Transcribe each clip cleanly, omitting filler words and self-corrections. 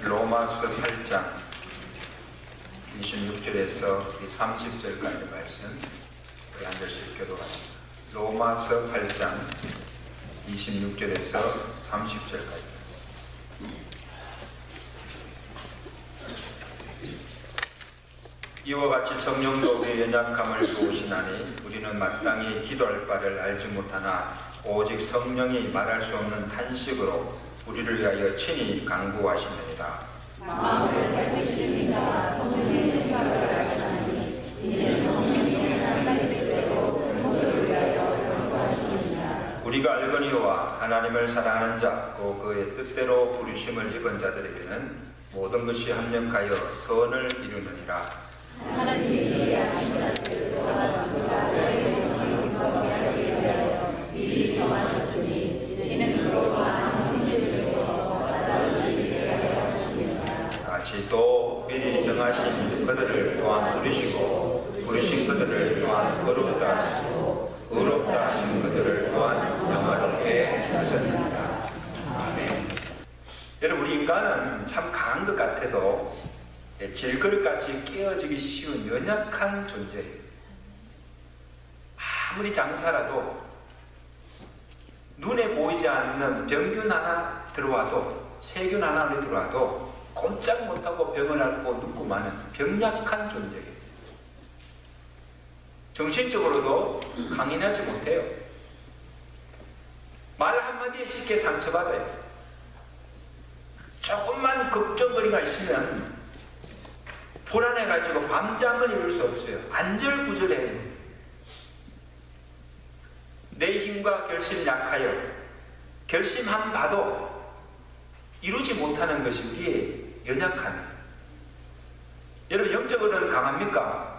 로마서 8장 26절에서 30절까지 말씀 우리 한 절씩 교도합니다. 로마서 8장 26절에서 30절까지. 이와 같이 성령도 우리의 연약함을 도우시나니 우리는 마땅히 기도할 바를 알지 못하나 오직 성령이 말할 수 없는 탄식으로 우리를 위하여 친히 간구하시느니라. 마음을 살피십니다. 성령의 생각을 하시나니 이는 성령이 하나님의 뜻대로 성도를 위하여 간구하시느니라. 우리가 알거니와 하나님을 사랑하는 자 곧 그의 뜻대로 부르심을 입은 자들에게는 모든 것이 합력하여 선을 이루느니라. 하나님이 예하신 자들 또한 그가 너희의 영광을 하게 위하여 미리 정하셨으니 이는 그로가 형제들에서 따라 이르게 하려 하시니라. 같이 또 미리 정하신 그들을 또한 부르시고 부르신 그들을 또한 의롭다 하시고 의롭다 하신 그들을 또한 영화롭게 하셨느니라. 아멘. 여러분, 우리 인간은 참 강한 것 같아도 질그릇같이 깨어지기 쉬운 연약한 존재예요. 아무리 장사라도 눈에 보이지 않는 병균 하나 들어와도 세균 하나 들어와도 꼼짝 못하고 병을 앓고 눕고 마는 병약한 존재예요. 정신적으로도 강인하지 못해요. 말 한마디에 쉽게 상처받아요. 조금만 걱정거리가 있으면 불안해가지고 밤잠을 이룰 수 없어요. 안절부절해요. 내 힘과 결심 약하여 결심한 바도 이루지 못하는 것이 우리의 연약함. 여러분, 영적으로는 강합니까?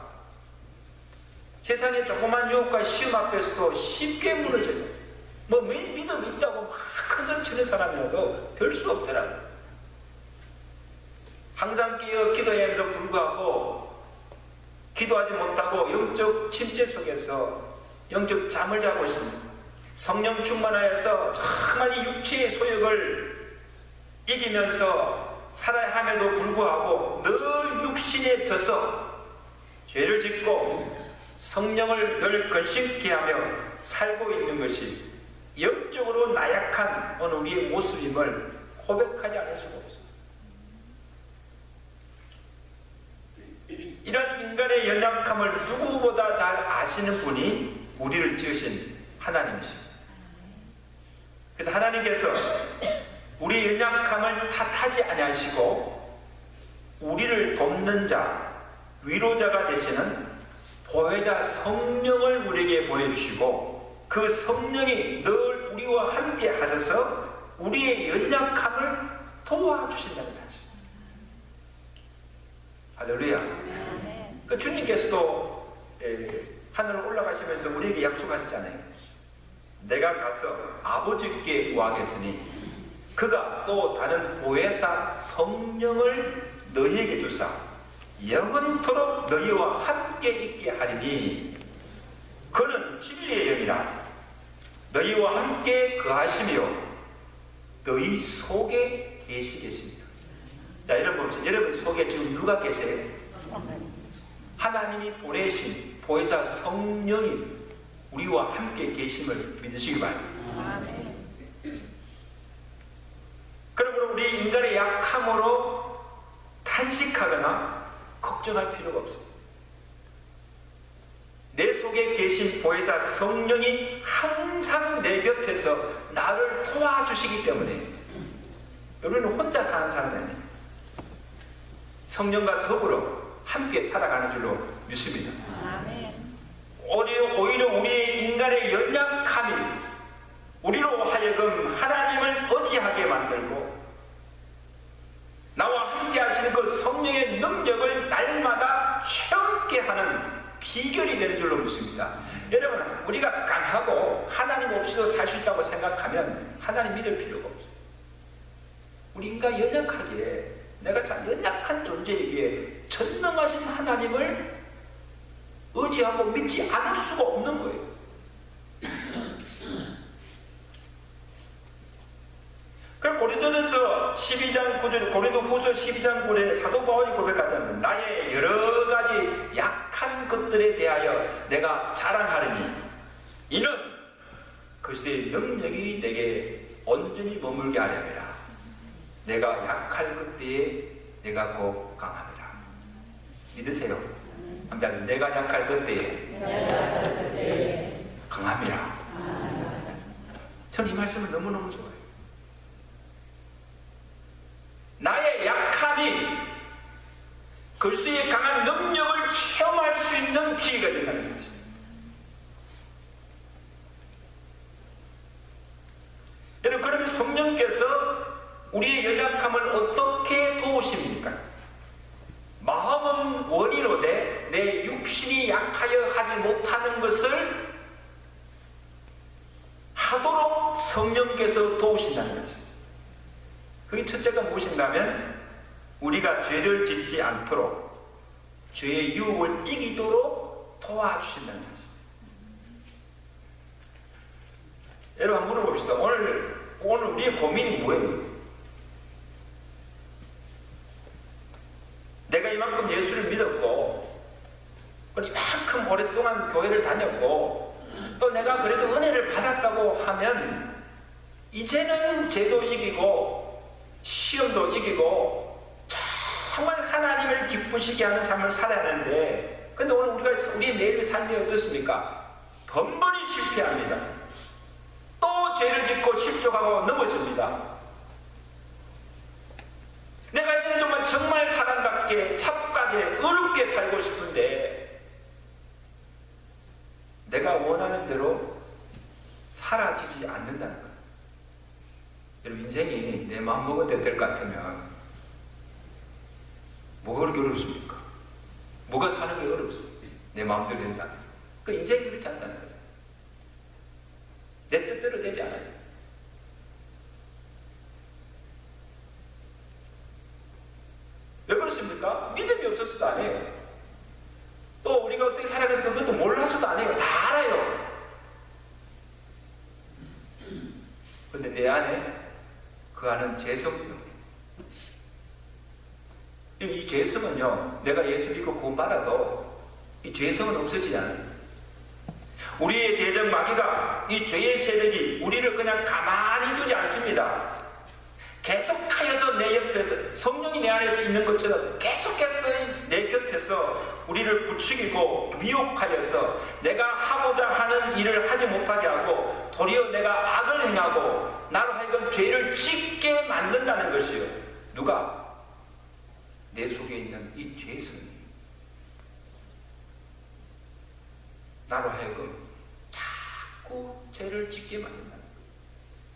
세상의 조그만 유혹과 시험 앞에서도 쉽게 무너져요. 뭐 믿음 있다고 막 큰소리 치는 사람이라도 별 수 없더라고요. 항상 깨어 기도해도 불구하고 기도하지 못하고 영적 침체 속에서 영적 잠을 자고 있습니다. 성령 충만하여서 정말 이 육체의 소욕을 이기면서 살아야 함에도 불구하고 늘 육신에 져서 죄를 짓고 성령을 늘 건식케 하며 살고 있는 것이 영적으로 나약한 어느 우리의 모습임을 고백하지 않을 수가 없습니다. 이런 인간의 연약함을 누구보다 잘 아시는 분이 우리를 지으신 하나님이십니다. 그래서 하나님께서 우리 연약함을 탓하지 아니하시고 우리를 돕는 자, 위로자가 되시는 보혜자 성령을 우리에게 보내주시고 그 성령이 늘 우리와 함께 하셔서 우리의 연약함을 도와주신다는 사실. 할렐루야. 그 주님께서도 하늘을 올라가시면서 우리에게 약속하셨잖아요. 내가 가서 아버지께 구하겠으니 그가 또 다른 보혜사 성령을 너희에게 주사 영원토록 너희와 함께 있게 하리니 그는 진리의 영이라 너희와 함께 거하시며 너희 속에 계시겠습니다. 자, 여러분 속에 지금 누가 계세요? 하나님이 보내신 보혜사 성령이 우리와 함께 계심을 믿으시기 바랍니다. 그러므로 우리 인간의 약함으로 탄식하거나 걱정할 필요가 없습니다. 내 속에 계신 보혜사 성령이 항상 내 곁에서 나를 도와주시기 때문에 여러분은 혼자 사는 사람이 아니에요. 성령과 더불어 함께 살아가는 줄로 믿습니다. 오히려 우리의 인간의 연약함이 우리로 하여금 하나님을 의지하게 만들고 나와 함께 하시는 그 성령의 능력을 날마다 체험케 하는 비결이 되는 줄로 믿습니다. 여러분, 우리가 강하고 하나님 없이도 살 수 있다고 생각하면 하나님 믿을 필요가 없어요. 우리 인간 연약하기에 내가 참 연약한 존재에게 전능하신 하나님을 의지하고 믿지 않을 수가 없는 거예요. 그럼 고린도전서 12장 9절, 고린도 후서 12장 9절에 사도 바울이 고백하자면 나의 여러 가지 약한 것들에 대하여 내가 자랑하리니 이는 그리스도의 능력이 내게 온전히 머물게 하려니라. 내가 약할 그때에 내가 곧 강함이라. 믿으세요? 한번 내가 약할 그때에 강함이라. 저는 이 말씀을 너무너무 좋아해요. 나의 약함이 그리스도의 강한 능력을 체험할 수 있는 기회가 된다는 사실. 여러분, 그러면 성령께서 우리의 연약함을 어떻게 도우십니까? 마음은 원이로되 내 육신이 약하여 하지 못하는 것을 하도록 성령께서 도우신다는 거죠. 그게 첫째가 무엇인가면 우리가 죄를 짓지 않도록 죄의 유혹을 이기도록 도와주신다는 사실. 여러분 한번 물어봅시다. 오늘 우리의 고민이 뭐예요? 내가 이만큼 예수를 믿었고 이만큼 오랫동안 교회를 다녔고 또 내가 그래도 은혜를 받았다고 하면 이제는 죄도 이기고 시험도 이기고 정말 하나님을 기쁘시게 하는 삶을 살아야 하는데, 근데 오늘 우리의 매일 삶이 어떻습니까? 번번이 실패합니다. 또 죄를 짓고 실족하고 넘어집니다. 내가 이제는 정말 사람답게 착하게 어렵게 살고 싶은데 내가 원하는 대로 사라지지 않는다는 거예요. 여러분, 인생이 내 마음먹은 될 것 같으면 뭐가 그렇게 어렵습니까? 뭐가 사는 게 어렵습니까? 내 마음대로 된다. 그 인생이 그렇지 않다는 거죠. 내 뜻대로 되지 않아요. 왜 그렇습니까? 믿음이 없어서도 안 해요. 또 우리가 어떻게 살아야 되는지 그것도 몰라서도 안 해요. 다 알아요. 근데 내 안에 그 안은 죄성이요. 이 죄성은요, 내가 예수 믿고 구원받아도 이 죄성은 없어지지 않아요. 우리의 대적 마귀가 이 죄의 세력이 우리를 그냥 가만히 두지 않습니다. 계속하여서 내 옆에서, 성령이 내 안에서 있는 것처럼 계속해서 내 곁에서 우리를 부추기고 미혹하여서 내가 하고자 하는 일을 하지 못하게 하고 도리어 내가 악을 행하고 나로 하여금 죄를 짓게 만든다는 것이요. 누가? 내 속에 있는 이 죄성이 나로 하여금 자꾸 죄를 짓게 만든다는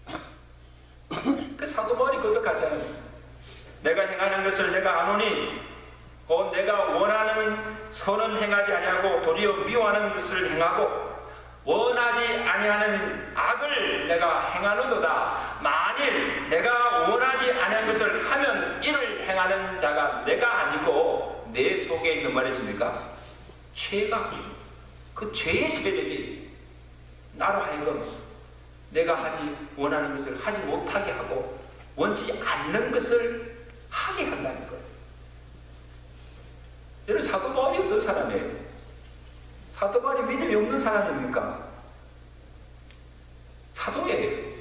거예요. 그 사도 바울이 고백하잖아요. 내가 행하는 것을 내가 아노니 곧 내가 원하는 선은 행하지 아니하고 도리어 미워하는 것을 행하고 원하지 아니하는 악을 내가 행하는도다. 만일 내가 원하지 아니한 것을 하면 이를 행하는 자가 내가 아니고 내 속에 있는 말이십니까? 죄가, 그 죄의 세력이 나로 하여금 내가 하지 원하는 것을 하지 못하게 하고 원치 않는 것을 하게 한다는 거예요. 여러분, 사도 바울이 어떤 사람이에요? 사도 바울이 믿음이 없는 사람입니까? 사도예요.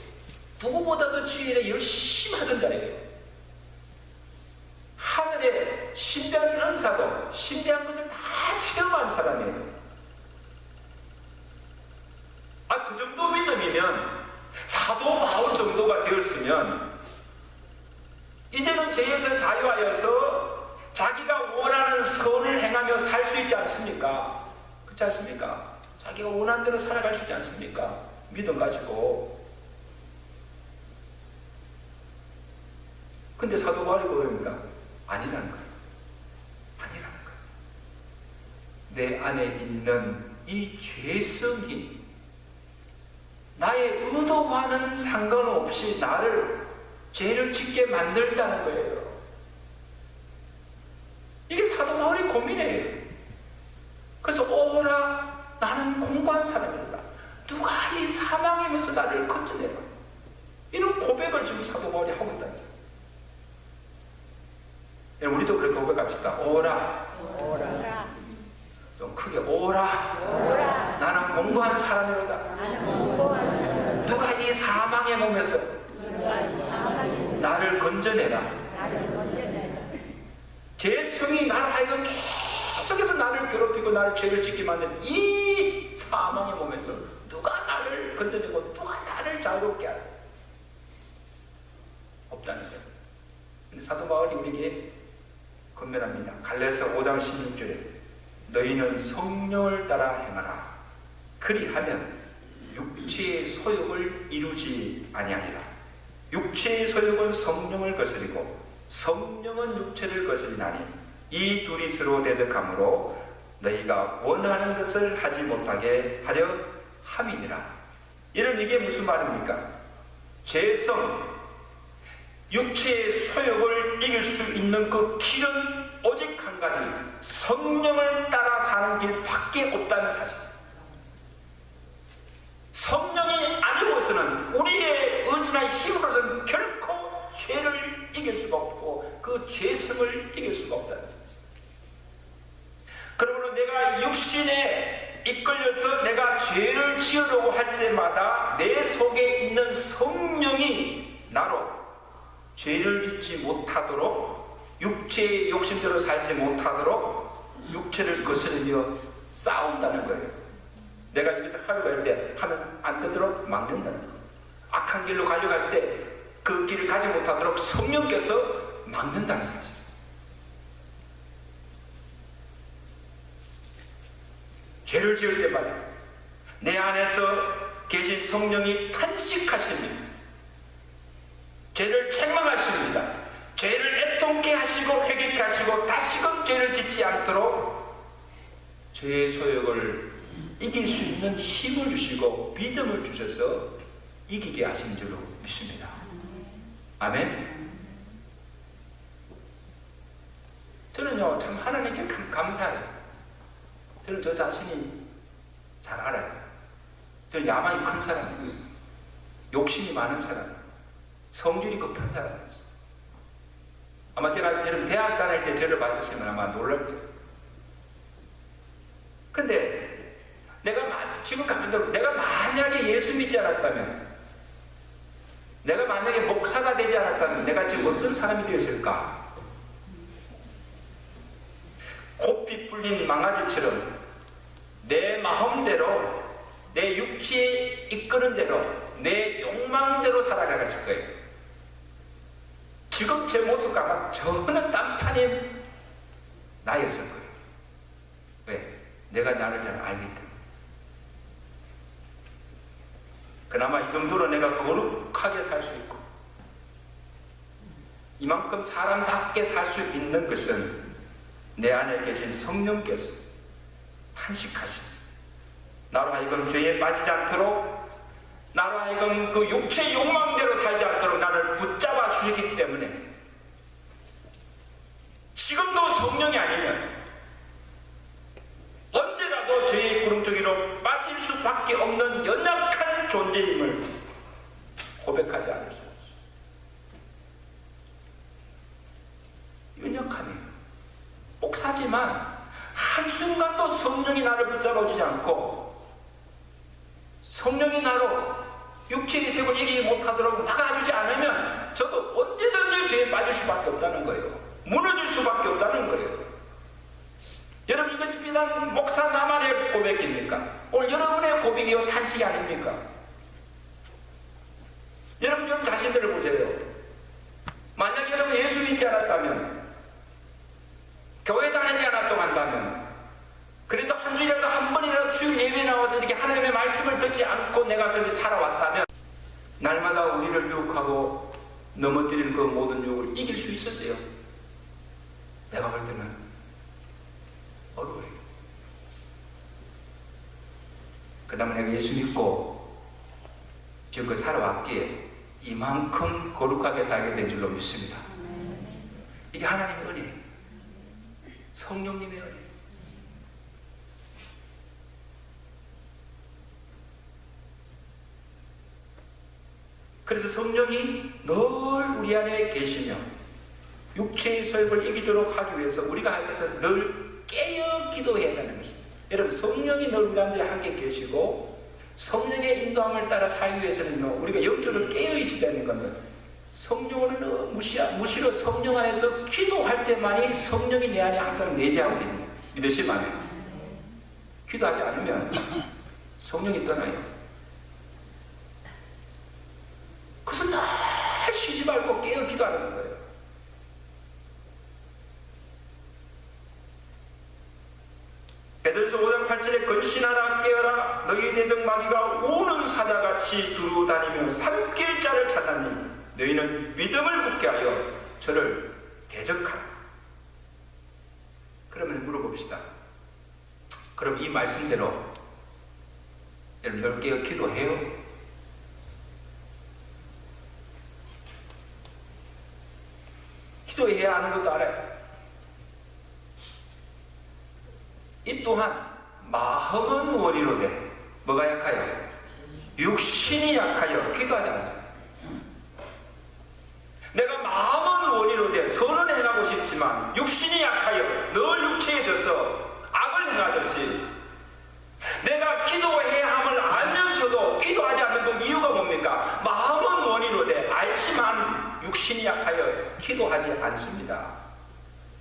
누구보다도 주일에 열심히 하던 자예요. 하늘에 신비한 은사도 신비한 것을 다 체험한 사람이에요. 그 정도 믿음이면 사도 바울 정도가 되었으면 이제는 죄에서 자유하여서 자기가 원하는 선을 행하며 살 수 있지 않습니까? 그렇지 않습니까? 자기가 원하는 대로 살아갈 수 있지 않습니까? 믿음 가지고. 근데 사도 바울이 뭐랍니까? 아니라는 거예요. 아니라는 거예요. 내 안에 있는 이 죄성이 나의 의도와는 상관없이 나를 죄를 짓게 만들다는 거예요. 이게 사도 바울의 고민이에요. 그래서 오라, 나는 공고한 사람이다. 누가 이 사망이면서 나를 건져내라. 이런 고백을 지금 사도 바울이 하고 있다는 거예요. 우리도 그렇게 고백합시다. 오라. 오라. 좀 크게 오라. 오라. 나는 공고한 사람이로다. 나는 공고한 사람. 누가 이 사망의 몸에서 누가 이 사망에서 나를 건져내라. 나를 건져내라. 죄성이 나를 하여금 계속해서 나를 괴롭히고 나를 죄를 짓게 만든 이 사망의 몸에서 누가 나를 건져내고 누가 나를 자유롭게 하라. 없다는 거예요. 근데 사도 바울이 우리에게 건면합니다. 갈라디아서 5장 16절에 너희는 성령을 따라 행하라. 그리하면 육체의 소욕을 이루지 아니하리라. 육체의 소욕은 성령을 거스리고 성령은 육체를 거스리나니 이 둘이 서로 대적하므로 너희가 원하는 것을 하지 못하게 하려 함이니라. 여러분, 이게 무슨 말입니까? 죄성, 육체의 소욕을 이길 수 있는 그 길은 오직 한 가지, 성령을 따라 사는 길밖에 없다는 사실. 성령이 아니고서는 우리의 의지나 힘으로서는 결코 죄를 이길 수가 없고 그 죄성을 이길 수가 없다는 사실. 그러므로 내가 육신에 이끌려서 내가 죄를 지으려고 할 때마다 내 속에 있는 성령이 나로 죄를 짓지 못하도록, 육체의 욕심대로 살지 못하도록 육체를 거스르며 싸운다는 거예요. 내가 여기서 하려고 할 때 하면 안 되도록 막는다는 거예요. 악한 길로 가려고 할 때 그 길을 가지 못하도록 성령께서 막는다는 사실. 죄를 지을 때마다 내 안에서 계신 성령이 탄식하십니다. 죄를 책망하십니다. 죄를 애통케 하시고 회개케 하시고 다시금 죄를 짓지 않도록 죄의 소욕을 이길 수 있는 힘을 주시고 믿음을 주셔서 이기게 하신 줄로 믿습니다. 아멘. 저는요, 참 하나님께 감사해요. 저는 저 자신이 잘 알아요. 저는 야망이 큰 사람이에요. 욕심이 많은 사람이에요. 성질이 급한 사람이에요. 아마 제가 여러분 대학 다닐 때 저를 봤으시면 아마 놀랄 거예요. 근데 지금 가만히 내가 만약에 예수 믿지 않았다면, 내가 만약에 목사가 되지 않았다면 내가 지금 어떤 사람이 되었을까? 곱비 뿔린 망아지처럼 내 마음대로, 내 육체에 이끄는 대로, 내 욕망대로 살아가실 거예요. 지금 제 모습과 아마 저는 딴판인 나였을 거예요. 왜? 내가 나를 잘 알기 때문에. 그나마 이 정도로 내가 거룩하게 살 수 있고 이만큼 사람답게 살 수 있는 것은 내 안에 계신 성령께서 탄식하신, 나로 하여금 죄에 빠지지 않도록, 나로 하여금 그 육체의 욕망대로 살지 않도록 나를 붙잡아 주시기 때문에 지금도 성령이 아니면 언제라도 죄의 구름투기로 빠질 수밖에 없는 연약한 존재임을 고백하지 않을 수 없어요. 연약함이에요. 목사지만 한순간도 성령이 나를 붙잡아주지 않고 성령이 나로 육체의 색을 이기지 못하도록 막아주지 않으면 저도 언제든지 죄에 빠질 수밖에 없다는 거예요. 무너질 수밖에 없다는 거예요. 여러분, 이것이 비단 목사 나만의 고백입니까? 오늘 여러분의 고백이요 탄식이 아닙니까? 여러분 자신들을 보세요. 만약 여러분 예수 믿지 않았다면, 교회 다니지 않았다고 한다면, 그래도 한 주일이라도 한 번이라도 주일 예배에 나와서 이렇게 하나님의 말씀을 듣지 않고 내가 그렇게 살아왔다면 날마다 우리를 유혹하고 넘어뜨리는 그 모든 유혹을 이길 수 있었어요? 내가 볼 때는 어려워요. 그 다음에 내가 예수 믿고 지금껏 살아왔기에 이만큼 거룩하게 살게 된 줄로 믿습니다. 이게 하나님의 은혜예요. 성령님의 은혜. 그래서 성령이 늘 우리 안에 계시며 육체의 소욕을 이기도록 하기 위해서 우리가 하면서 늘 깨어 기도해야 되는 것입니다. 여러분, 성령이 늘 우리 가운데 함께 계시고 성령의 인도함을 따라 살기 위해서는요, 우리가 영적으로 깨어 있어야 되는 겁니다. 성령을 무시로 성령 안에서 기도할 때만이 성령이 내 안에 항상 내재하고 계십니다. 믿으시면 안 돼요. 기도하지 않으면 성령이 떠나요. 그래서 늘 쉬지 말고 깨어 기도하는 거예요. 베드로서 5장 8절에 건신하라 깨어라 너희 대적 마귀가 오는 사자같이 두루 다니며 삼킬 자를 찾나니 너희는 믿음을 굳게 하여 저를 대적하라. 그러면 물어봅시다. 그럼 이 말씀대로 여러분 깨어 기도해요? 기도해야 하는 것도 알아요. 이 또한 마음은 원이로되 뭐가 약하여? 육신이 약하여 기도하지 않죠. 내가 마음은 원이로되 선은 행하고 싶지만 육신이 약하여 늘 육체에 져서 악을 행하듯이 내가 기도해야 함을 알면서도 기도하지 않는 그 이유가 뭡니까? 마음은 원이로되 알지만 육신이 약하여 기도하지 않습니다.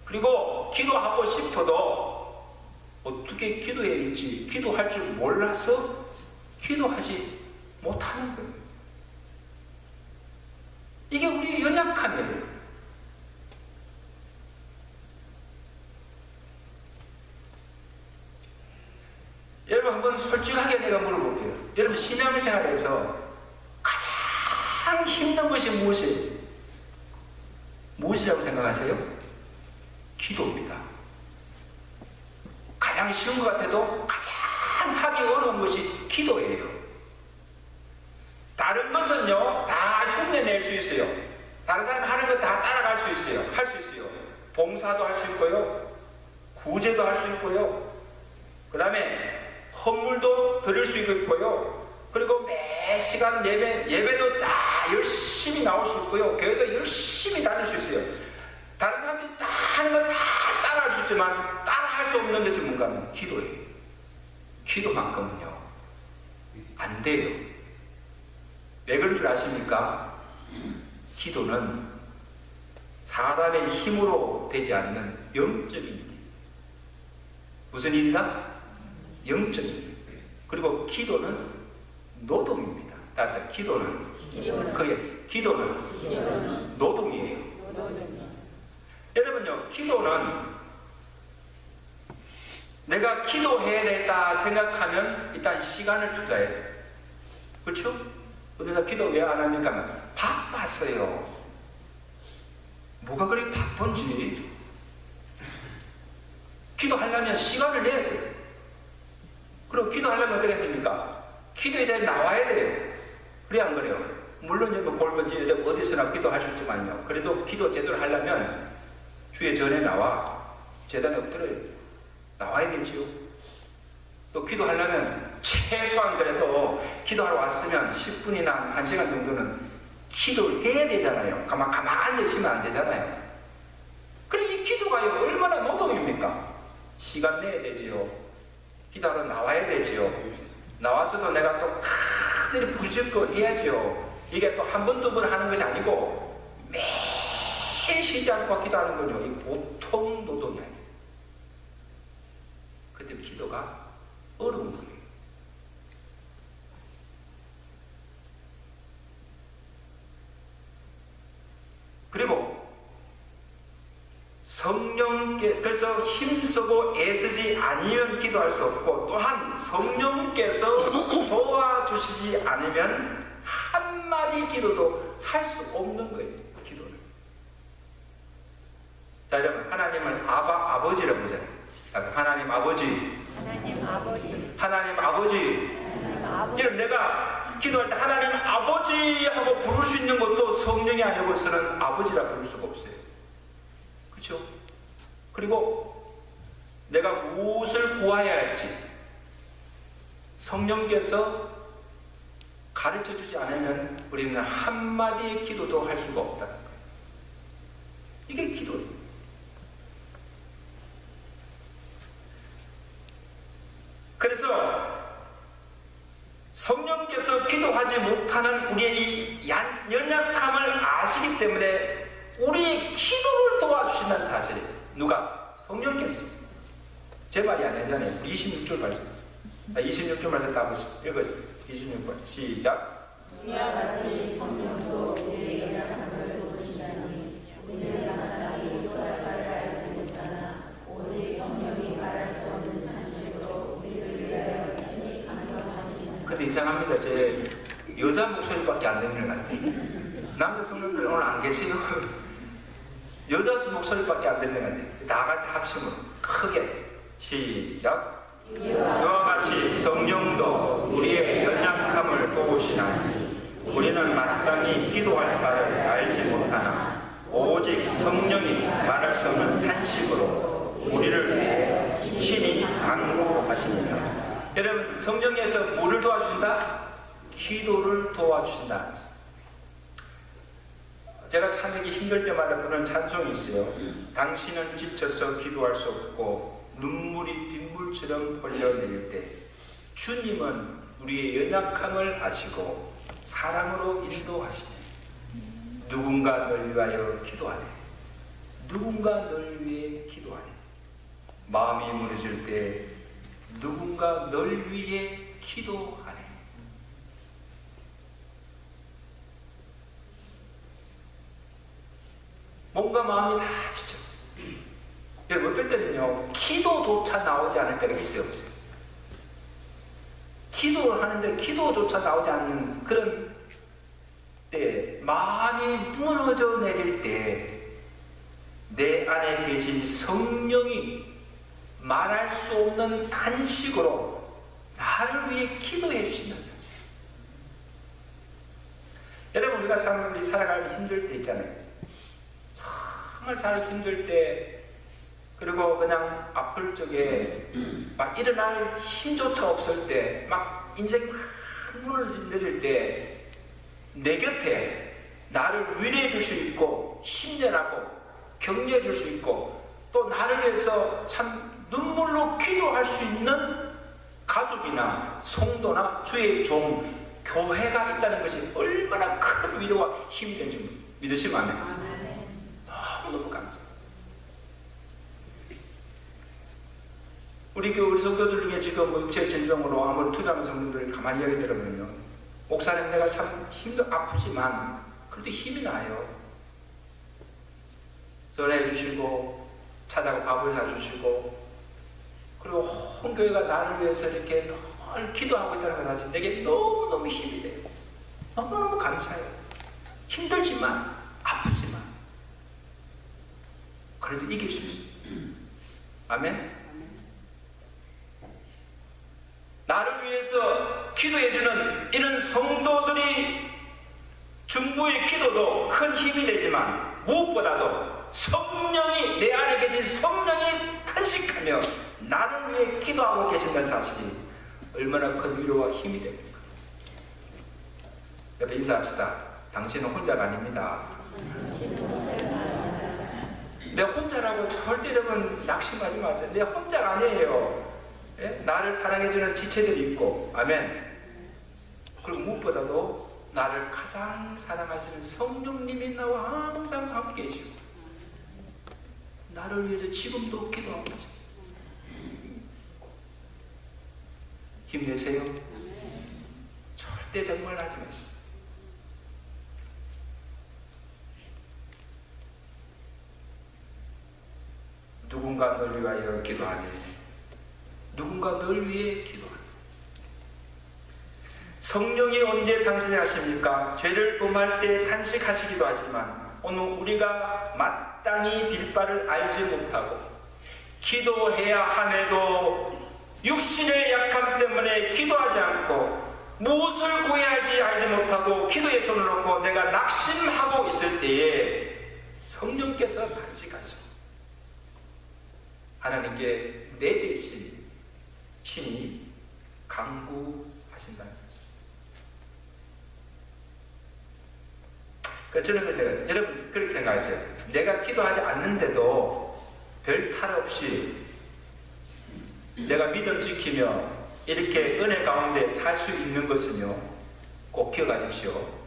그리고 기도하고 싶어도 어떻게 기도해야 할지 기도할 줄 몰라서 기도하지 못하는 거예요. 이게 우리의 연약함이에요. 여러분 한번 솔직하게 내가 물어볼게요. 여러분 신앙생활에서 가장 힘든 것이 무엇이라고 생각하세요? 기도입니다. 가장 쉬운 것 같아도 가장 하기 어려운 것이 기도예요. 다른 것은요 다 흉내낼 수 있어요. 다른 사람이 하는 거 다 따라갈 수 있어요. 할 수 있어요. 봉사도 할 수 있고요, 구제도 할 수 있고요, 그 다음에 헌물도 드릴 수 있고요, 그리고 매 시간 예배도 다 열심히 나올 수 있고요, 교회도 열심히 다닐 수 있어요. 다른 사람들이 다 하는 거 다 따라할 수 있지만 따라할 수 없는 것이 뭔가 하면 기도예요. 기도만큼은요 안 돼요. 왜 그런 줄 아십니까? 기도는 사람의 힘으로 되지 않는 영적인 일. 무슨 일이다? 영적인 일. 그리고 기도는 노동입니다. 따라서 기도는 노동이에요. 여러분요, 기도는 내가 기도해야겠다 생각하면 일단 시간을 투자해야 돼요. 그렇죠? 우리가 기도 왜 안 합니까? 바빴어요. 뭐가 그리 바쁜지. 기도하려면 시간을 내야 돼요. 그리고 기도하려면 어떻게 됩니까? 기도의 자리에 나와야 돼요. 그래 안 그래요? 물론 여기 골반지 어디서나 기도할 수 있지만요, 그래도 기도 제대로 하려면 주의 전에 나와 제단에 엎드려야 돼요. 나와야 되지요. 또 기도하려면 최소한 그래도 기도하러 왔으면 10분이나 1시간 정도는 기도를 해야 되잖아요. 가만 앉아있으면 안 되잖아요. 그럼 이 기도가요 얼마나 노동입니까? 시간 내야 되지요. 기도하러 나와야 되지요. 나와서도 내가 또 큰일이 부질거 해야지요. 이게 또 한 번, 두 번 하는 것이 아니고 매일 쉬지 않고 기도하는 건요, 이 보통 노동이 아니에요. 그때 기도가 어려운 거예요. 그리고 성령께서 힘쓰고 애쓰지 아니면 기도할 수 없고, 또한 성령께서 도와주시지 않으면 한마디 기도도 할 수 없는 거예요. 기도는. 자, 여러분, 하나님을 아버지라고 보세요. 하나님 아버지. 여러분, 내가 기도할 때 하나님 아버지 하고 부를 수 있는 것도 성령이 아니고서는 아버지라 부를 수가 없어요. 그렇죠? 그리고 내가 무엇을 구해야 할지 성령께서 가르쳐 주지 않으면 우리는 한마디의 기도도 할 수가 없다는 거예요. 이게 기도예요. 그래서 성령께서 기도하지 못하는 우리의 이 연약함을 아시기 때문에 우리의 기도를 도와주신다는 사실이에요. 누가? 성령께서. 제 말이 아니잖아요. 26절 말씀. 26절 말씀 다 읽으세요. 26절 시작. 우리와 같이 성령도 우리의 연약함을 도우시나니 우리는 마땅히 기도할 바를 알지 못하나 오직 성령이 말할 수 없는 탄식으로 우리를 위하여 친히 간구하시나니. 근데 이상합니다. 제 여자 목소리밖에 안 들리는 것 같아요. 남자 성령들 오늘 안 계시고 여자 목소리밖에 안 들리는 것 같아요. 다 같이 합심으로 크게 시작. 이와 같이 성령도 우리의 연약함을 도우시나니 우리는 마땅히 기도할 바를 알지 못하나 오직 성령이 말할 수 없는 탄식으로 우리를 위해 친히 간구하십니다. 여러분, 성령에서 뭐를 도와주신다? 기도를 도와주신다. 제가 참여하기 힘들 때마다 그런 찬송이 있어요. 당신은 지쳐서 기도할 수 없고 눈물이 빗물처럼 흘러내릴 때 주님은 우리의 연약함을 아시고 사랑으로 인도하시네. 누군가 널 위하여 기도하네. 누군가 널 위해 기도하네. 마음이 무너질 때 누군가 널 위해 기도하네. 뭔가 마음이 다 지쳐. 여러분, 어떨 때는요, 기도조차 나오지 않을 때가 있어요, 없어요? 기도를 하는데 기도조차 나오지 않는 그런 때, 마음이 무너져 내릴 때, 내 안에 계신 성령이 말할 수 없는 탄식으로 나를 위해 기도해 주신다는 사실. 여러분, 우리가 참 살아가기 힘들 때 있잖아요. 정말 살기 힘들 때, 그리고 그냥 아플 적에 막 일어날 힘조차 없을 때, 막 인생이 막 무너질 때 내 곁에 나를 위로해 줄 수 있고 힘내라고 격려해 줄 수 있고 또 나를 위해서 참 눈물로 기도할 수 있는 가족이나 성도나 주의 종, 교회가 있다는 것이 얼마나 큰 위로와 힘이 되는지 믿으시면 안 돼요. 너무너무 감사해요. 우리 성도들 중에 지금 육체 질병으로 아무리 투자하는 성도들을 가만히 이야기 들어보면요, 목사님 내가 참 힘도 아프지만 그래도 힘이 나요. 전화해 주시고 찾아가 밥을 사주시고 그리고 온 교회가 나를 위해서 이렇게 늘 기도하고 있다는 것 자체 내게 너무너무 힘이 돼요. 너무너무 감사해요. 힘들지만 아프지만 그래도 이길 수 있어요. 아멘. 나를 위해서 기도해주는 이런 성도들이 중보의 기도도 큰 힘이 되지만 무엇보다도 성령이 내 안에 계신 성령이 탄식하며 나를 위해 기도하고 계신다는 사실이 얼마나 큰 위로와 힘이 됩니까? 옆에 인사합시다. 당신은 혼자가 아닙니다. 내 혼자라고 절대 여러분 낙심하지 마세요. 내 혼자가 아니에요. 예? 나를 사랑해주는 지체들이 있고, 아멘. 그리고 무엇보다도 나를 가장 사랑하시는 성령님이 나와 항상 함께 계시고 나를 위해서 지금도 기도하고 계십니다. 힘내세요. 절대 정말 하지 마세요. 누군가 널 위하여 기도하니 누군가 널 위해 기도하니. 성령이 언제 당신이 하십니까? 죄를 범할 때 탄식하시기도 하지만 오늘 우리가 마땅히 빌 바를 알지 못하고 기도해야 함에도 육신의 약함 때문에 기도하지 않고 무엇을 구해야 할지 알지 못하고 기도에 손을 놓고 내가 낙심하고 있을 때에 성령께서 탄식하시고 하나님께 내 대신 친히 간구하신다는 거죠. 저는 여러분 그렇게 생각하세요. 내가 기도하지 않는데도 별 탈 없이 내가 믿음 지키며 이렇게 은혜 가운데 살 수 있는 것은요, 꼭 기억하십시오.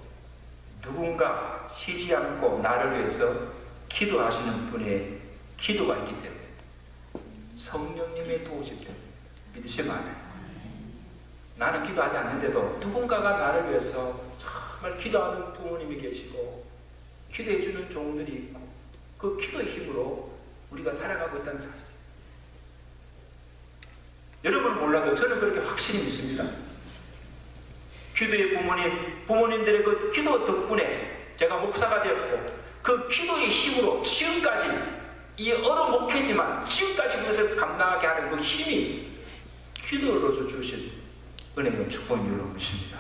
누군가 쉬지 않고 나를 위해서 기도하시는 분의 기도가 있기 때문에, 성령님의 도우심 때문에 믿으시면 안 돼요. 나는 기도하지 않는데도 누군가가 나를 위해서 정말 기도하는 부모님이 계시고 기도해 주는 종들이 있고, 그 기도의 힘으로 우리가 살아가고 있다는 사실. 여러분은 몰라도 저는 그렇게 확실히 믿습니다. 기도의 부모님들의 그 기도 덕분에 제가 목사가 되었고, 그 기도의 힘으로 지금까지, 이 어느 목회지만 지금까지 그것을 감당하게 하는 그 힘이 기도로서 주신 은혜와 축복인 줄로 믿습니다.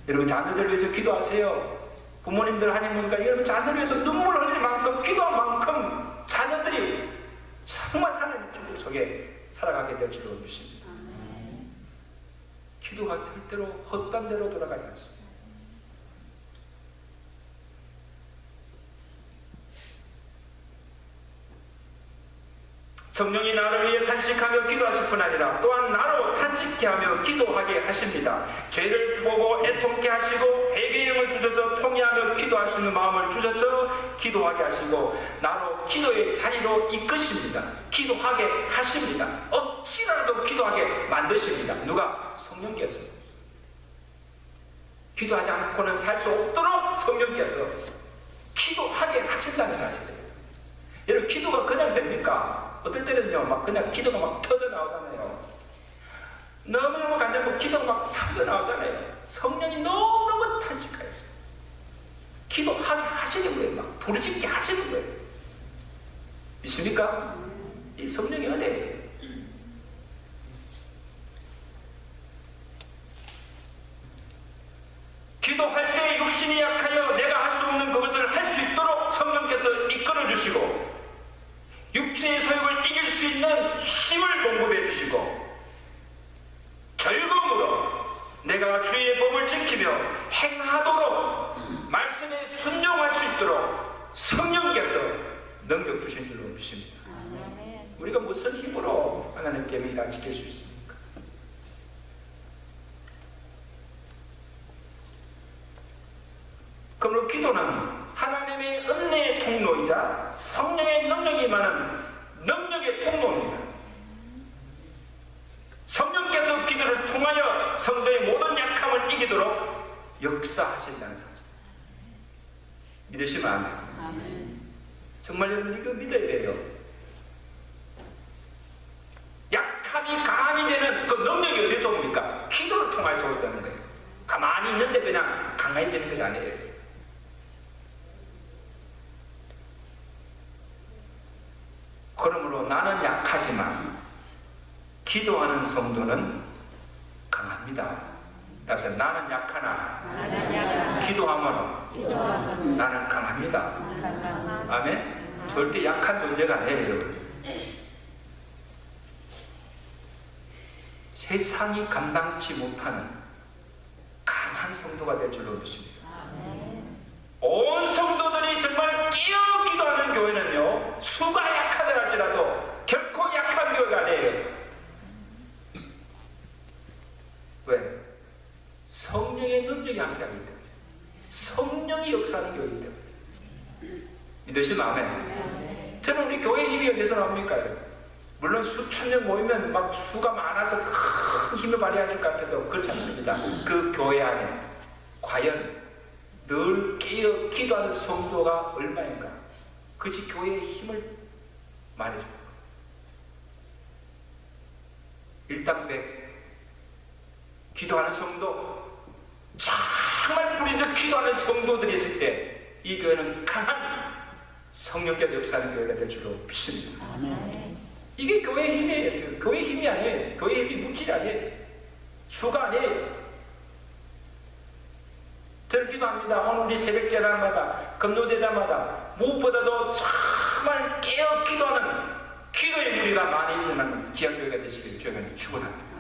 여러분 자녀들 위해서 기도하세요. 부모님들 하나님과 여러분 자녀들 위해서 눈물 흘릴 만큼 기도한 만큼 자녀들이 정말 하나님 축복 속에 살아가게 될 줄로 믿습니다. 기도가 절대로 헛된 대로 돌아가지 않습니다. 성령이 나를 위해 탄식하며 기도하실 뿐 아니라 또한 나로 탄식케 하며 기도하게 하십니다. 죄를 보고 애통케 하시고 회개의 영을 주셔서 통회하며 기도할 수 있는 마음을 주셔서 기도하게 하시고 나로 기도의 자리로 이끄십니다. 기도하게 하십니다. 억지라도 기도하게 만드십니다. 누가? 성령께서. 기도하지 않고는 살 수 없도록 성령께서 기도하게 하신다는 사실이에요. 여러분 기도가 그냥 됩니까? 어떨 때는요, 막 그냥 기도가 막 터져 나오잖아요. 너무너무 간절하고 기도가 막 터져 나오잖아요. 성령이 너무너무 탄식하였어요. 기도하게 하시는 거예요. 막 부르짖게 하시는 거예요. 믿습니까? 이 성령의 은혜예요. 기도할 때 육신이 약하여 내가 할 수 없는 그것을 할 수 있도록 성령께서 이끌어 주시고, 육체의 소욕을 이길 수 있는 힘을 공급해 주시고, 절금으로 내가 주의 법을 지키며 행하도록 말씀에 순종할 수 있도록 성령께서 능력 주신 줄로 믿습니다. 우리가 무슨 힘으로 하나님께 믿어 지킬 수 있습니까? 그러므로 기도는 하나님의 은혜의 통로이자 성령의 능력이 많은 능력의 통로입니다. 성령께서 기도를 통하여 성도의 모든 약함을 이기도록 역사하신다는 사실. 믿으시면 안 돼요. 정말 여러분 이거 믿어야 돼요. 약함이 강함이 되는 그 능력이 어디서 옵니까? 기도를 통해서 온다는 거예요. 가만히 있는데 그냥 강해지는 것이 아니에요. 그러므로 나는 약하지만 기도하는 성도는 강합니다. 그래서 나는 약하나 기도하면 나는 강합니다. 아멘? 절대 약한 존재가 아니에요, 여러분. 세상이 감당치 못하는 강한 성도가 될 줄로 믿습니다. 온 성도들이 정말 깨어 기도하는 교회는요, 수가 약하다 할지라도 결코 약한 교회가 아니에요. 왜? 성령의 능력이 함께하기 때문에, 성령이 역사하는 교회이기 때문에. 믿으시면 아멘. 저는 우리 교회 힘이 어디서 나옵니까? 물론 수천 명 모이면 막 수가 많아서 큰 힘을 발휘할 것 같아도 그렇지 않습니다. 그 교회 안에 과연 늘 깨어 기도하는 성도가 얼마인가? 그것이 교회의 힘을 말해줍니다. 일당백 기도하는 성도, 정말 부리적 기도하는 성도들이 있을 때 이 교회는 강한 성령께서 역사하는 교회가 될 줄로 믿습니다. 이게 교회의 힘이에요. 교회의 힘이 아니에요. 교회의 힘이 물질이 아니에요. 수가 아니에요. 저는 기도합니다. 오늘 우리 새벽제단마다, 금요제단마다 무엇보다도 정말 깨어 기도하는 기도의 무리가 많이 일어나는 귀한 교회가 되시길 주님을 축원합니다.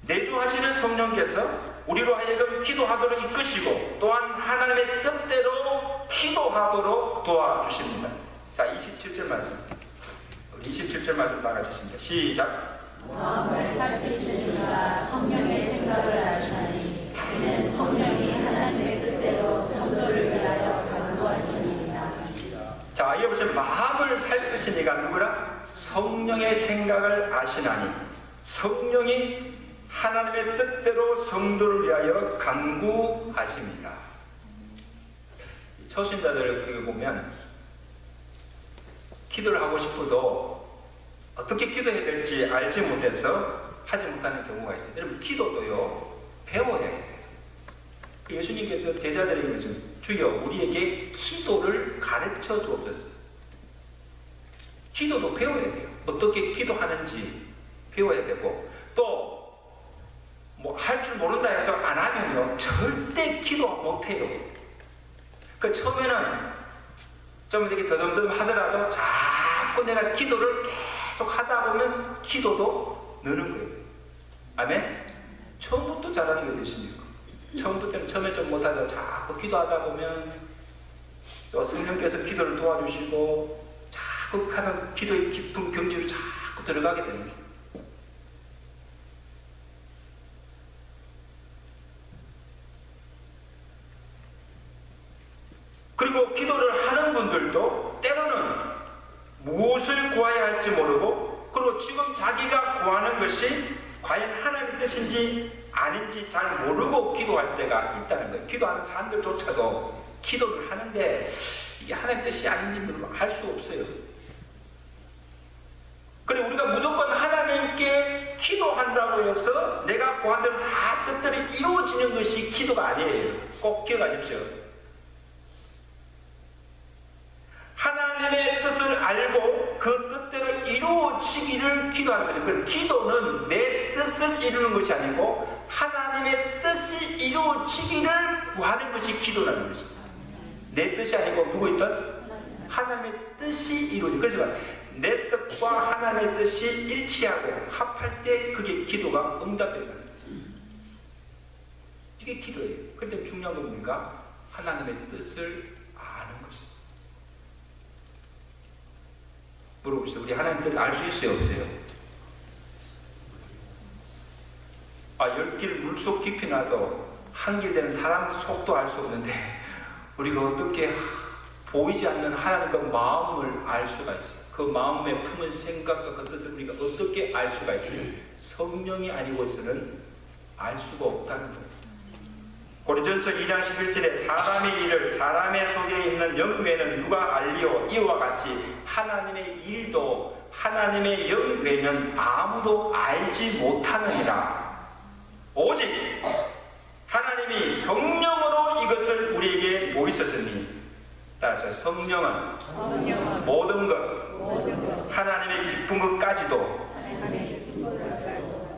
내주하시는 성령 성령께서 우리로 하여금 기도하도록 이끄시고 또한 하나님의 뜻대로 기도하도록 도와주십니다. 자, 27절 말씀. 27절 말씀 나가주십니다. 시작. 마음을 살피시니가 성령의 생각을 아시나니 이는 성령이 하나님의 뜻대로 성도를 위하여 간구하시니라. 자, 이게 무슨 마음을 살피시니가 누구라? 성령의 생각을 아시나니 성령이 하나님의 뜻대로 성도를 위하여 간구하십니다. 초신자들을 보면 기도를 하고 싶어도 어떻게 기도해야 될지 알지 못해서 하지 못하는 경우가 있어요. 여러분, 기도도요 배워야 해요. 예수님께서 제자들에게 주여 우리에게 기도를 가르쳐 주옵소서. 기도도 배워야 돼요. 어떻게 기도하는지 배워야 되고 또 뭐 할 줄 모른다 해서 안 하면요 절대 기도 못해요. 그 처음에는 좀 이렇게 더듬듬 하더라도 자꾸 내가 기도를 계속 하다 보면 기도도 느는 거예요. 아멘? 처음부터 잘하는 게 되십니까? 처음부터는 처음에 좀 못하다가 자꾸 기도하다 보면 또 성령께서 기도를 도와주시고 자꾸 하는 기도의 깊은 경지로 자꾸 들어가게 되는 거예요. 그리고 기도를 하는 분들도 때로는 무엇을 구해야 할지 모르고 그리고 지금 자기가 구하는 것이 과연 하나님의 뜻인지 아닌지 잘 모르고 기도할 때가 있다는 거예요. 기도하는 사람들조차도 기도를 하는데 이게 하나님의 뜻이 아닌지 알 수 없어요. 그래 우리가 무조건 하나님께 기도한다고 해서 내가 구한 대로 다 뜻대로 이루어지는 것이 기도가 아니에요. 꼭 기억하십시오. 하나님의 뜻을 알고 그 뜻대로 이루어지기를 기도하는 거죠. 그 기도는 내 뜻을 이루는 것이 아니고 하나님의 뜻이 이루어지기를 구하는 것이 기도라는 것입니다. 내 뜻이 아니고 누구의 뜻? 하나님의 뜻이 이루어지고 그래서 내 뜻과 하나님의 뜻이 일치하고 합할 때 그게 기도가 응답된다는 거죠. 이게 기도예요. 그런데 중요한 건 뭡니까? 하나님의 뜻을 아는 것입니다. 물어보세요. 우리 하나님 뜻 알 수 있어요? 없어요? 10길 물속 깊이 나도 한길 되는 사람 속도 알 수 없는데 우리가 어떻게 보이지 않는 하나님과 마음을 알 수가 있어요? 그 마음에 품은 생각과 그 뜻을 우리가 어떻게 알 수가 있어요? 성령이 아니고서는 알 수가 없다는 거예요. 고린전서 2장 11절에 사람의 일을 사람의 속에 있는 영 외에는 누가 알리오? 이와 같이 하나님의 일도 하나님의 영 외에는 아무도 알지 못하느니라. 오직 하나님이 성령으로 이것을 우리에게 보이셨으니 따라서 성령은 모든 것 하나님의 깊은 것까지도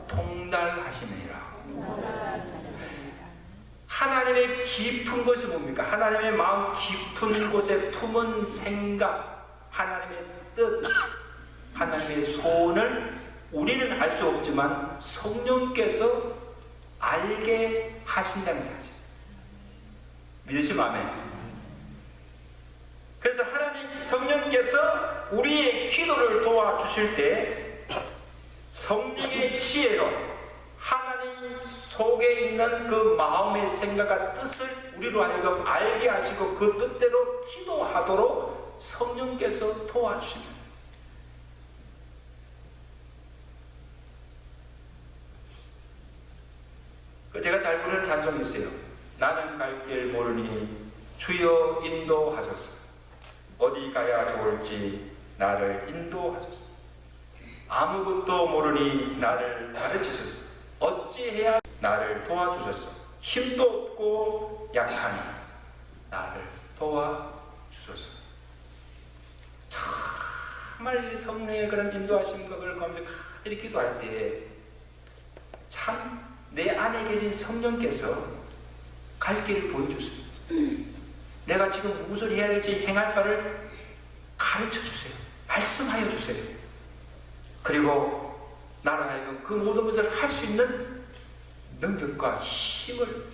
통달하시느니라. 하나님의 깊은 것이 뭡니까? 하나님의 마음 깊은 곳에 품은 생각, 하나님의 뜻, 하나님의 소원을 우리는 알 수 없지만 성령께서 알게 하신다는 사실. 믿으시면 아멘. 그래서 하나님 성령께서 우리의 기도를 도와주실 때 성령의 지혜로 하나님 속에 있는 그 마음의 생각과 뜻을 우리로 하여금 알게 하시고 그 뜻대로 기도하도록 성령께서 도와주십니다. 제가 잘 부르는 찬송이 있어요. 나는 갈 길 모르니 주여 인도하소서. 어디 가야 좋을지 나를 인도하소서. 아무것도 모르니 나를 가르치소서. 어찌해야 나를 도와주소서. 힘도 없고 약하니 나를 도와주소서. 정말 성령의 그런 인도하심과 그걸 가운데 가득히 기도할 때 참 내 안에 계신 성령께서 갈 길을 보여주세요. 내가 지금 무엇을 해야 될지 행할 바를 가르쳐 주세요. 말씀하여 주세요. 그리고 나로 하여금 그 모든 것을 할 수 있는 능력과 힘을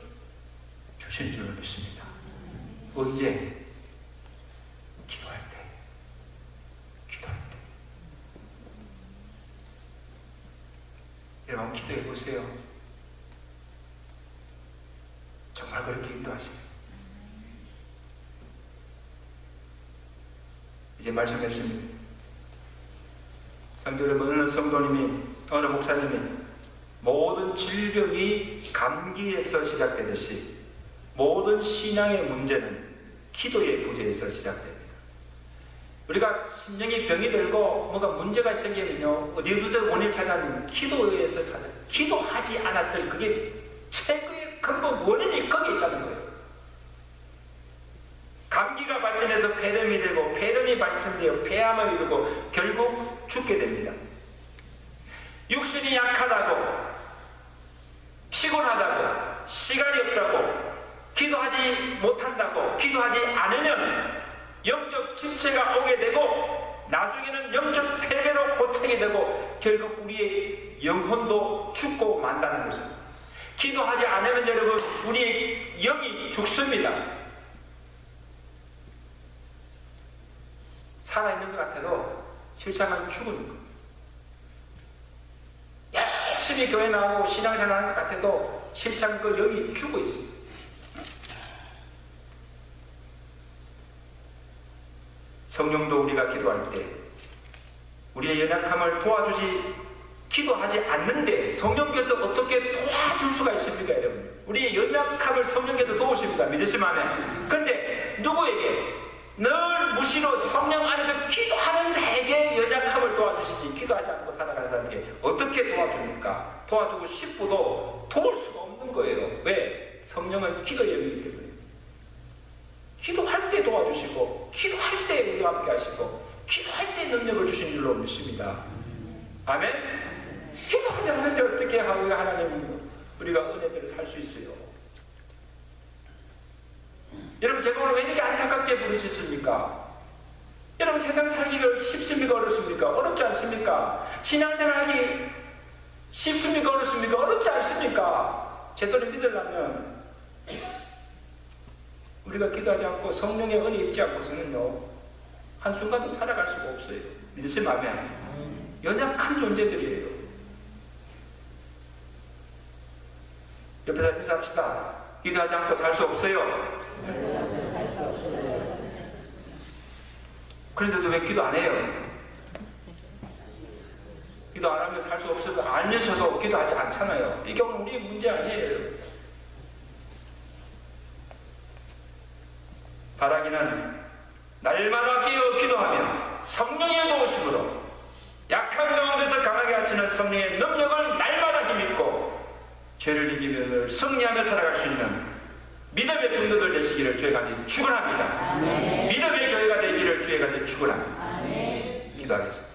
주신 줄 믿습니다. 언제? 기도할 때. 기도할 때. 여러분 기도해 보세요. 정말 그렇게 기도하시면. 이제 말씀했습니다. 성도 여러분, 어느 성도님이, 어느 목사님이 모든 질병이 감기에서 시작되듯이 모든 신앙의 문제는 기도의 부재에서 시작됩니다. 우리가 심령이 병이 들고 뭔가 문제가 생기면요, 어디서 원인을 찾아내면 기도에서 찾아요. 기도하지 않았던 그게 최고의 근본 원인이 거기에 있다는 거예요. 감기가 발전해서 폐렴이 되고, 폐렴이 발전되어 폐암을 이루고 결국 죽게 됩니다. 육신이 약하다고, 피곤하다고, 시간이 없다고, 기도하지 못한다고, 기도하지 않으면 영적 침체가 오게 되고 나중에는 영적 패배로 고착이 되고 결국 우리의 영혼도 죽고 만다는 것입니다. 기도하지 않으면 여러분, 우리의 영이 죽습니다. 살아있는 것 같아도 실상은 죽은 것. 열심히 교회 나오고 신앙생활하는 것 같아도 실상 그 영이 죽어 있습니다. 성령도 우리가 기도할 때 우리의 연약함을 도와주지, 기도하지 않는데 성령께서 어떻게 도와줄 수가 있습니까, 여러분? 우리의 연약함을 성령께서 도우십니다. 믿으시면 아멘. 그런데 누구에게? 늘 무시로 성령 안에서 기도하는 자에게 연약함을 도와주시지, 기도하지 않고 살아가는 사람에게 어떻게 도와줍니까? 도와주고 싶어도 도울 수가 없는 거예요. 왜? 성령은 기도의 영이기 때문에. 기도할 때 도와주시고, 기도할 때 우리와 함께 하시고, 기도할 때 능력을 주신 줄로 믿습니다. 아멘? 기도하지 않는데 어떻게 하고 하나님 우리가 은혜대로 살 수 있어요? 여러분, 제가 오늘 왜 이렇게 안타깝게 부르셨습니까? 여러분, 세상 살기가 쉽습니까? 어렵습니까? 어렵지 않습니까? 신앙생활하기 쉽습니까? 어렵습니까? 어렵지 않습니까? 제대로 믿으려면 우리가 기도하지 않고 성령의 은혜 입지 않고서는요, 한순간도 살아갈 수가 없어요. 믿으시면 아멘. 연약한 존재들이에요. 옆에서 인사합시다. 기도하지 않고 살 수 없어요. 그런데도 왜 기도 안 해요? 기도 안 하면 살 수 없어도 알면서도 기도하지 않잖아요. 이게 오늘 우리의 문제 아니에요. 바라기는 날마다 깨어 기도하며 성령의 도우심으로 약한 가운데서 강하게 하시는 성령의 능력을 날마다 힘입고 죄를 이기며 승리하며 살아갈 수 있는 믿음의 성도들 되시기를 주의 간절히 축원합니다. 믿음의 교회가 되기를 주의 간절히 축원합니다. 기도하겠습니다.